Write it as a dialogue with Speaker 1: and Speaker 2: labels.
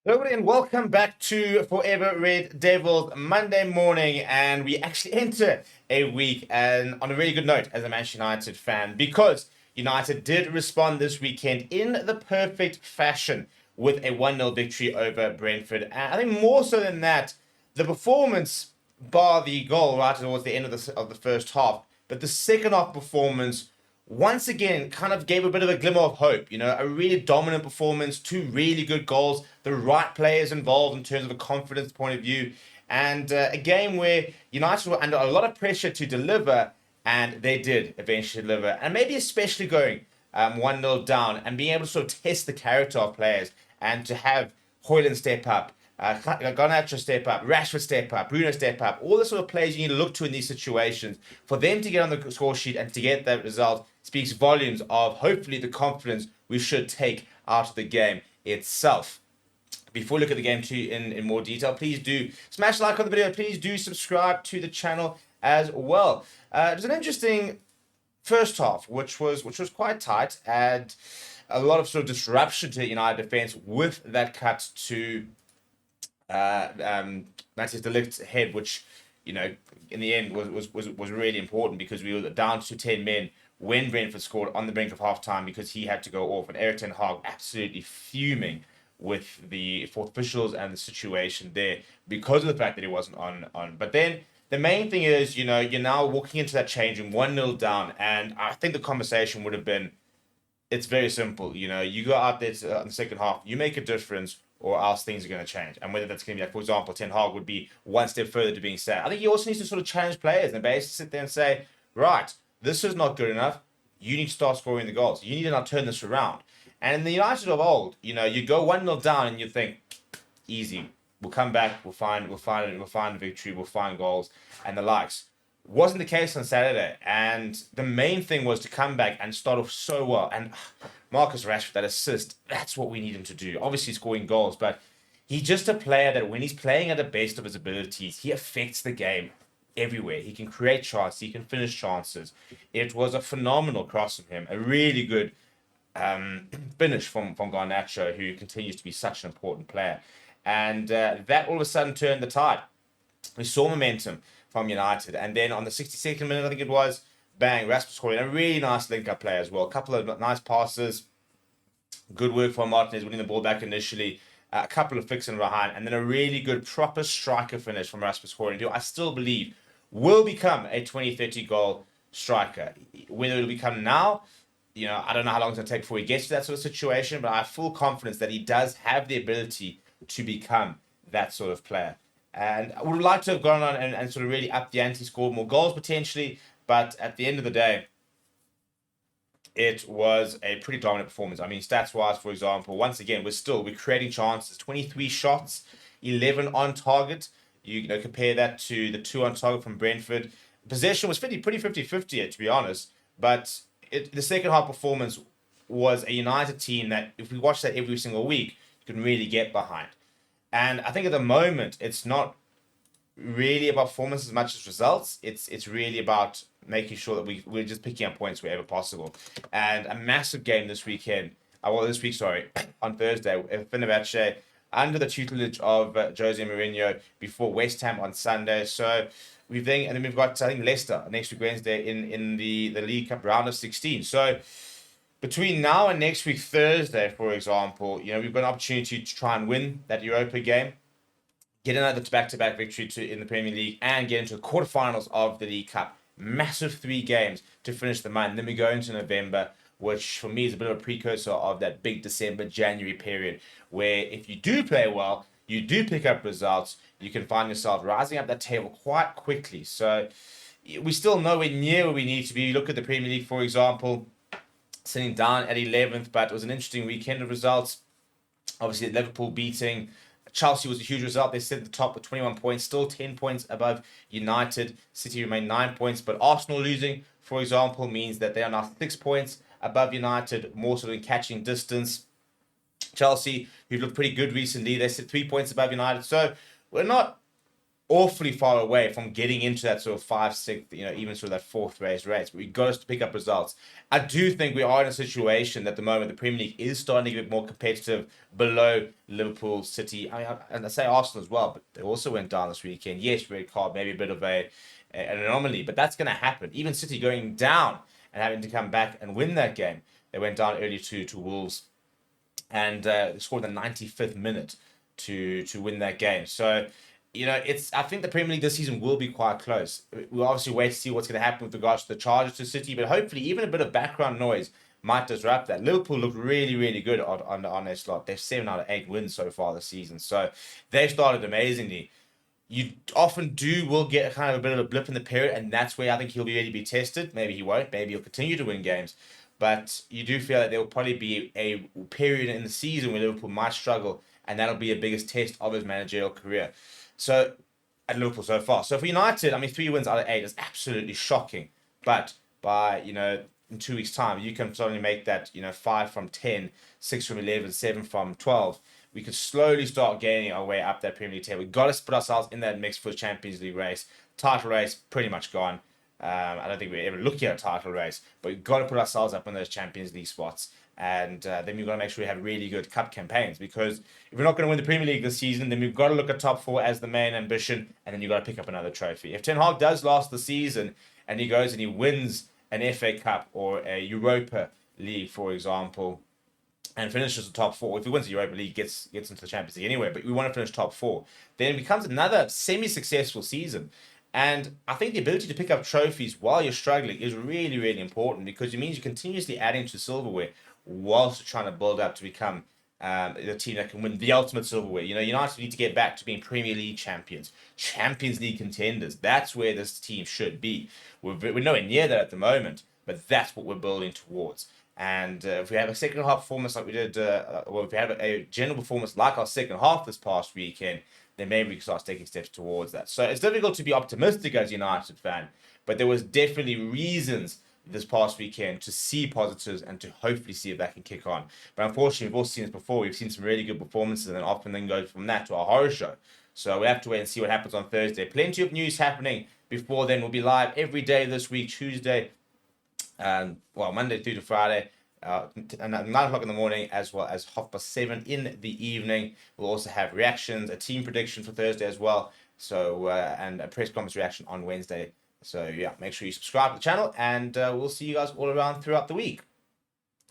Speaker 1: Hello and welcome back to Forever Red Devils Monday morning, and we actually enter a week and on a really good note as a Manchester United fan, because United did respond this weekend in the perfect fashion with a 1-0 victory over Brentford. And I think more so than that, the performance, bar the goal right towards the end of the first half, but the second half performance once again kind of gave a bit of a glimmer of hope. A really dominant performance, two really good goals, the right players involved in terms of a confidence point of view, and a game where United were under a lot of pressure to deliver, and they did eventually deliver. And maybe especially going 1-0 down and being able to sort of test the character of players and to have Højlund step up, Garnacho step up, Rashford step up, Bruno step up, all the sort of players you need to look to in these situations. For them to get on the score sheet and to get that result speaks volumes of hopefully the confidence we should take out of the game itself. Before we look at the game in more detail, please do smash a like on the video. Please do subscribe to the channel as well. It was an interesting first half, which was quite tight, and a lot of sort of disruption to the United defense with that cut to Matthijs de Ligt's head, which in the end was really important because we were down to 10 men when Brentford scored on the brink of half-time because he had to go off, and Erik Ten Hag absolutely fuming with the fourth officials and the situation there because of the fact that he wasn't on. But then the main thing is, you're now walking into that change room 1-0 down, and I think the conversation would have been, it's very simple. You go out there in the second half, you make a difference, or else things are going to change. And whether that's going to be, like, for example, Ten Hag would be one step further to being sad. I think he also needs to sort of challenge players and basically sit there and say, right, this is not good enough. You need to start scoring the goals. You need to now turn this around. And in the United of old, you go 1-0 down and you think, easy, we'll come back, we'll find a victory, we'll find goals and the likes. Wasn't the case on Saturday, and the main thing was to come back and start off so well. And Marcus Rashford, that assist, that's what we need him to do. Obviously scoring goals, but he's just a player that when he's playing at the best of his abilities, he affects the game everywhere. He can create chances, he can finish chances. It was a phenomenal cross from him, a really good finish from Garnacho, who continues to be such an important player. And that all of a sudden turned the tide. We saw momentum from United, and then on the 62nd minute, I think it was, bang, Rasmus scoring a really nice link-up play as well. A couple of nice passes, good work from Martinez winning the ball back initially, a couple of fixing behind, and then a really good proper striker finish from Rasmus Højlund, who I still believe will become a 20-30 goal striker. Whether it'll become now, I don't know how long it's going to take before he gets to that sort of situation, but I have full confidence that he does have the ability to become that sort of player. And I would like to have gone on and sort of really up the ante, scored more goals potentially, but at the end of the day, it was a pretty dominant performance. I mean, stats-wise, for example, once again, we're creating chances. 23 shots, 11 on target. You compare that to the 2 on target from Brentford. Possession was pretty 50-50, to be honest. But the second half performance was a United team that, if we watch that every single week, you can really get behind. And I think at the moment, it's not really about performance as much as results. It's really about making sure that we're just picking up points wherever possible. And a massive game this weekend, this week, sorry, on Thursday, Fenerbahce, under the tutelage of Jose Mourinho, before West Ham on Sunday. So we've got, I think, Leicester next week Wednesday in the League Cup round of 16. So between now and next week Thursday, for example, we've got an opportunity to try and win that Europa game, get another back-to-back victory in the Premier League, and get into the quarterfinals of the League Cup. Massive 3 games to finish the month. Then we go into November, which for me is a bit of a precursor of that big December-January period, where if you do play well, you do pick up results, you can find yourself rising up that table quite quickly. So we're still nowhere near where we need to be. You look at the Premier League, for example, sitting down at 11th, but it was an interesting weekend of results. Obviously, Liverpool beating Chelsea was a huge result. They sit at the top with 21 points, still 10 points above United. City remain 9 points, but Arsenal losing, for example, means that they are now 6 points above United, more sort of in catching distance. Chelsea, who've looked pretty good recently, they sit 3 points above United. So we're not awfully far away from getting into that sort of 5, 6, even sort of that fourth race. But we got us to pick up results. I do think we are in a situation that at the moment the Premier League is starting to get more competitive below Liverpool, City, and I say Arsenal as well, but they also went down this weekend. Yes, red card, maybe a bit of an anomaly, but that's going to happen. Even City going down and having to come back and win that game. They went down early to Wolves and scored the 95th minute to win that game. So, I think the Premier League this season will be quite close. We'll obviously wait to see what's going to happen with regards to the charges to City, but hopefully even a bit of background noise might disrupt that. Liverpool look really, really good on their slot. They've 7 out of 8 wins so far this season, so they've started amazingly. You often will get kind of a bit of a blip in the period, and that's where I think he'll really be tested. Maybe he won't. Maybe he'll continue to win games. But you do feel that there will probably be a period in the season where Liverpool might struggle, and that'll be a biggest test of his managerial career. So, at Liverpool so far. So for United, 3 wins out of 8 is absolutely shocking. But by, in 2 weeks' time, you can suddenly make that, 5 from 10, 6 from 11, 7 from 12. We could slowly start gaining our way up that Premier League table. We've got to put ourselves in that mix for the Champions League race. Title race, pretty much gone. I don't think we're ever looking at a title race, but we've got to put ourselves up in those Champions League spots. And then we've got to make sure we have really good cup campaigns, because if we're not going to win the Premier League this season, then we've got to look at top 4 as the main ambition, and then you've got to pick up another trophy. If Ten Hag does last the season and he goes and he wins an FA Cup or a Europa League, for example, and finishes the top 4, if he wins the Europa League, gets into the Champions League anyway, but we want to finish top 4, then it becomes another semi-successful season. And I think the ability to pick up trophies while you're struggling is really, really important, because it means you're continuously adding to silverware whilst trying to build up to become the team that can win the ultimate silverware. United need to get back to being Premier League champions, Champions League contenders. That's where this team should be. We're nowhere near that at the moment, but that's what we're building towards. And if we have a second half performance like we did, if we have a general performance like our second half this past weekend, then maybe we can start taking steps towards that. So it's difficult to be optimistic as a United fan, but there was definitely reasons this past weekend to see positives and to hopefully see if that can kick on. But unfortunately, we've also seen this before. We've seen some really good performances and often then go from that to a horror show. So we have to wait and see what happens on Thursday. Plenty of news happening before then. We'll be live every day this week, Tuesday, Monday through to Friday. 9 o'clock in the morning, as well as 7:30 in the evening. We'll also have reactions, a team prediction for Thursday as well. So, and a press conference reaction on Wednesday. So, yeah, make sure you subscribe to the channel, and we'll see you guys all around throughout the week.